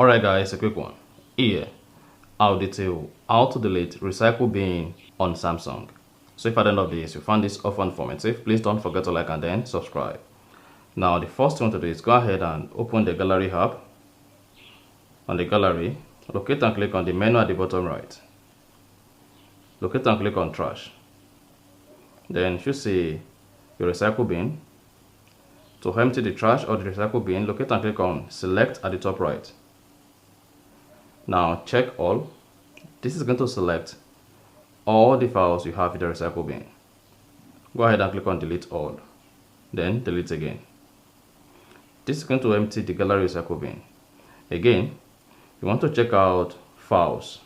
Alright guys, a quick one. Here, I'll detail how to delete recycle bin on Samsung. So if at the end of this you found this often informative, please don't forget to like and then subscribe. Now the first thing to do is go ahead and open the gallery app. On the gallery, locate and click on the menu at the bottom right. Locate and click on trash. Then you should see your recycle bin. To empty the trash or the recycle bin, locate and click on select at the top right. Now check all. This is going to select all the files you have in the recycle bin. Go ahead and click on delete all. Then delete again. This is going to empty the gallery recycle bin. Again, you want to check out files.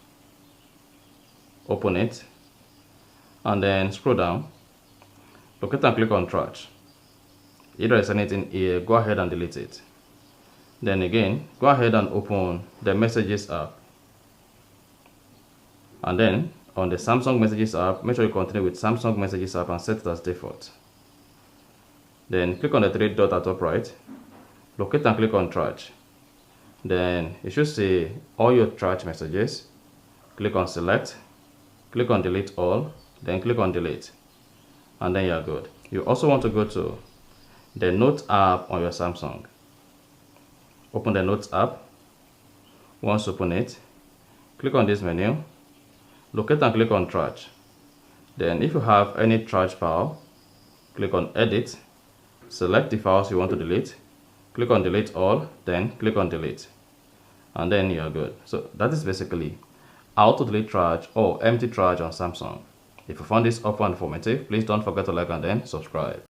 Open it and then scroll down. Locate and click on trash. If there is anything here, go ahead and delete it. Then again, go ahead and open the Messages app. And then on the Samsung Messages app, make sure you continue with Samsung Messages app and set it as default. Then click on the three dots at top right. Locate and click on trash. Then you should see all your trash messages. Click on select. Click on delete all. Then click on delete. And then you're good. You also want to go to the Notes app on your Samsung. Open the Notes app. Once open it, click on this menu. Locate and click on trash. Then if you have any trash file, click on edit. Select the files you want to delete. Click on delete all. Then click on delete. And then you are good. So that is basically how to delete trash or empty trash on Samsung. If you found this offer informative, please don't forget to like and then subscribe.